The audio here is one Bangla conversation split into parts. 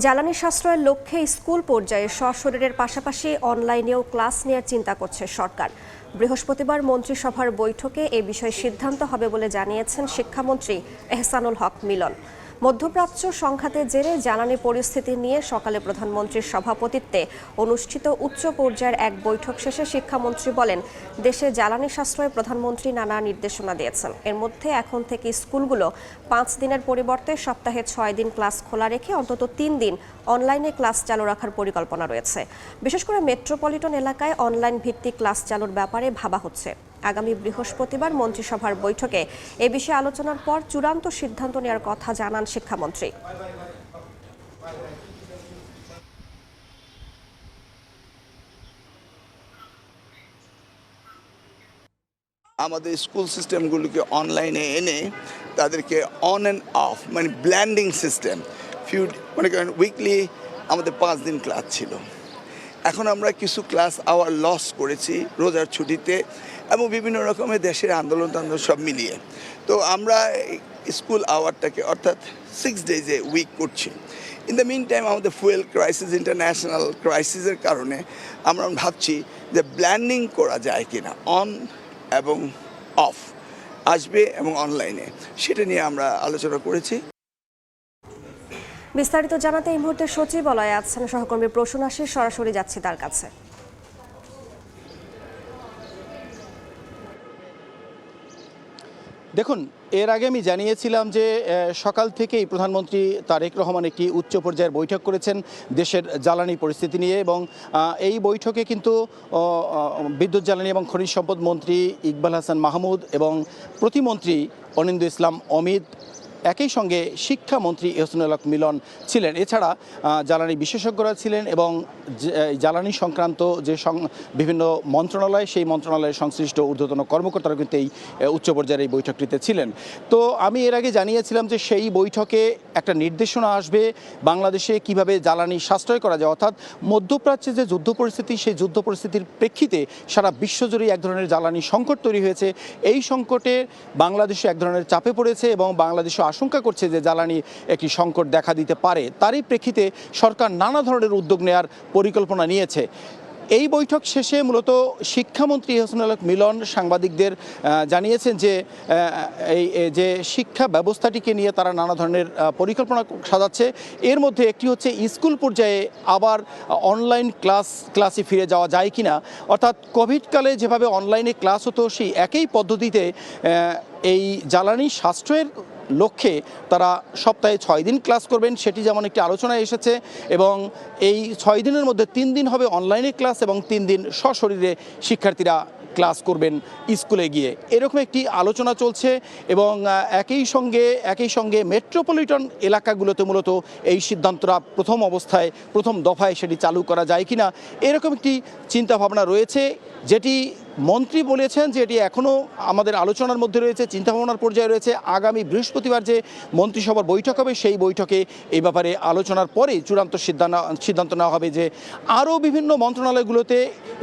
জ্বালানি সাশ্রয়ের লক্ষ্যে স্কুল পর্যায়ে সশরীরের পাশাপাশি অনলাইনেও ক্লাস নেওয়ার চিন্তা করছে সরকার। বৃহস্পতিবার মন্ত্রিসভার বৈঠকে এ বিষয়ে সিদ্ধান্ত হবে বলে জানিয়েছেন শিক্ষামন্ত্রী এহসানুল হক মিলন। মধ্যপ্রাচ্য সংঘাতের জেরে জ্বালানি পরিস্থিতি নিয়ে সকালে প্রধানমন্ত্রীর সভাপতিত্বে অনুষ্ঠিত উচ্চ পর্যায়ের এক বৈঠক শেষে শিক্ষামন্ত্রী বলেন, দেশে জ্বালানি সাশ্রয়ে প্রধানমন্ত্রী নানা নির্দেশনা দিয়েছেন। এর মধ্যে এখন থেকে স্কুলগুলো 5 দিনের পরিবর্তে সপ্তাহে 6 দিন ক্লাস খোলা রেখে অন্তত 3 দিন অনলাইনে ক্লাস চালু রাখার পরিকল্পনা রয়েছে। বিশেষ করে মেট্রোপলিটন এলাকায় অনলাইন ভিত্তিক ক্লাস চালুর ব্যাপারে ভাবা হচ্ছে। আগামী বৃহস্পতিবার মন্ত্রিসভার বৈঠকে এ বিষয়ে আলোচনার পর চূড়ান্ত সিদ্ধান্ত নেওয়ার কথা জানান শিক্ষামন্ত্রী। আমাদের স্কুল সিস্টেমগুলোকে অনলাইনে এনে তাদেরকে অন অ্যান্ড অফ মানে ব্ল্যান্ডিং সিস্টেম মনে করেন উইকলি আমাদের 5 দিন ক্লাস ছিল। এখন আমরা কিছু ক্লাস আওয়ার লস করেছি রোজার ছুটিতে এবং বিভিন্ন রকমের দেশের আন্দোলন সব মিলিয়ে। তো আমরা স্কুল আওয়ারটাকে অর্থাৎ 6 ডেজে উইক করছি। ইন দ্য মিন টাইম আমাদের ফুয়েল ক্রাইসিস, ইন্টারন্যাশনাল ক্রাইসিসের কারণে আমরা ভাবছি যে ব্ল্যান্ডিং করা যায় কিনা, অন এবং অফ আসবে এবং অনলাইনে, সেটা নিয়ে আমরা আলোচনা করেছি। বিস্তারিত জানাতে এই মুহূর্তে সচিবালয়ে আছেন সহকর্মী প্রসূন আশিস, সরাসরি যাচ্ছি তার কাছে। দেখুন, এর আগে আমি জানিয়েছিলাম যে সকাল থেকেই প্রধানমন্ত্রী তারেক রহমান একটি উচ্চ পর্যায়ের বৈঠক করেছেন দেশের জ্বালানি পরিস্থিতি নিয়ে, এবং এই বৈঠকে কিন্তু বিদ্যুৎ জ্বালানি এবং খনিজ সম্পদ মন্ত্রী ইকবাল হাসান মাহমুদ এবং প্রতিমন্ত্রী অনিন্দ্য ইসলাম অমিত, একই সঙ্গে শিক্ষামন্ত্রী এহসানুল হক মিলন ছিলেন। এছাড়া জ্বালানি বিশেষজ্ঞরা ছিলেন এবং জ্বালানি সংক্রান্ত যে বিভিন্ন মন্ত্রণালয়, সেই মন্ত্রণালয়ের সংশ্লিষ্ট ঊর্ধ্বতন কর্মকর্তারা কিন্তু এই উচ্চ পর্যায়ের এই বৈঠকটিতে ছিলেন। তো আমি এর আগে জানিয়েছিলাম যে সেই বৈঠকে একটা নির্দেশনা আসবে বাংলাদেশে কিভাবে জ্বালানি সাশ্রয় করা যায়, অর্থাৎ মধ্যপ্রাচ্যে যে যুদ্ধ পরিস্থিতি, সেই যুদ্ধ পরিস্থিতির প্রেক্ষিতে সারা বিশ্বজুড়েই এক ধরনের জ্বালানি সংকট তৈরি হয়েছে। এই সংকটে বাংলাদেশে এক ধরনের চাপে পড়েছে এবং বাংলাদেশে আশঙ্কা করছে যে জ্বালানি একটি সংকট দেখা দিতে পারে। তারই প্রেক্ষিতে সরকার নানা ধরনের উদ্যোগ নেওয়ার পরিকল্পনা নিয়েছে। এই বৈঠক শেষে মূলত শিক্ষামন্ত্রী এহসানুল হক মিলন সাংবাদিকদের জানিয়েছেন যে এই যে শিক্ষা ব্যবস্থাটিকে নিয়ে তারা নানা ধরনের পরিকল্পনা সাজাচ্ছে। এর মধ্যে একটি হচ্ছে স্কুল পর্যায়ে আবার অনলাইন ক্লাসে ফিরে যাওয়া যায় কিনা, অর্থাৎ কোভিডকালে যেভাবে অনলাইনে ক্লাস হতো সেই একই পদ্ধতিতে এই জ্বালানি সাশ্রয়ের লক্ষ্যে তারা সপ্তাহে 6 দিন ক্লাস করবেন, সেটি যেমন একটি আলোচনায় এসেছে। এবং এই 6 দিনের মধ্যে 3 দিন হবে অনলাইনে ক্লাস এবং 3 দিন সশরীরে শিক্ষার্থীরা ক্লাস করবেন স্কুলে গিয়ে, এরকম একটি আলোচনা চলছে। এবং একই সঙ্গে মেট্রোপলিটন এলাকাগুলোতে মূলত এই সিদ্ধান্তটা প্রথম দফায় সেটি চালু করা যায় কিনা, এরকম একটি চিন্তাভাবনা রয়েছে, যেটি মন্ত্রী বলেছেন যে এটি এখনও আমাদের আলোচনার মধ্যে রয়েছে, চিন্তাভাবনার পর্যায়ে রয়েছে। আগামী বৃহস্পতিবার যে মন্ত্রিসভার বৈঠক হবে, সেই বৈঠকে এই ব্যাপারে আলোচনার পরে চূড়ান্ত সিদ্ধান্ত নেওয়া হবে যে আরও বিভিন্ন মন্ত্রণালয়গুলোতে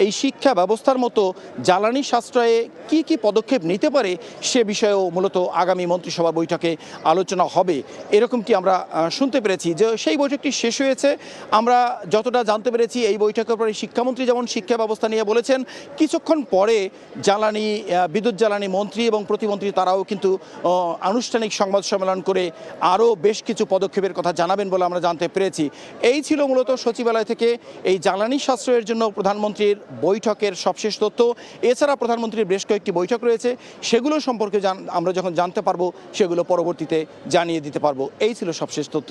এই শিক্ষা ব্যবস্থার মতো জ্বালানি সাশ্রয়ে কি কি পদক্ষেপ নিতে পারে, সে বিষয়েও মূলত আগামী মন্ত্রিসভার বৈঠকে আলোচনা হবে, এরকমটি আমরা শুনতে পেরেছি। যে সেই বৈঠকটি শেষ হয়েছে, আমরা যতটা জানতে পেরেছি এই বৈঠকের পরে শিক্ষামন্ত্রী যেমন শিক্ষা ব্যবস্থা নিয়ে বলেছেন, কিছুক্ষণ পরে বিদ্যুৎ জ্বালানি মন্ত্রী এবং প্রতিমন্ত্রী তারাও কিন্তু আনুষ্ঠানিক সংবাদ সম্মেলন করে আরও বেশ কিছু পদক্ষেপের কথা জানাবেন বলে আমরা জানতে পেরেছি। এই ছিল মূলত সচিবালয় থেকে এই জ্বালানি সাশ্রয়ের জন্য প্রধানমন্ত্রীর বৈঠকের সবশেষ তথ্য। এছাড়া প্রধানমন্ত্রীর বেশ কয়েকটি বৈঠক রয়েছে, সেগুলো সম্পর্কে আমরা যখন জানতে পারবো সেগুলো পরবর্তীতে জানিয়ে দিতে পারবো। এই ছিল সবশেষ তথ্য।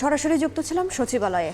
সরাসরি যুক্ত ছিলাম সচিবালয়ে।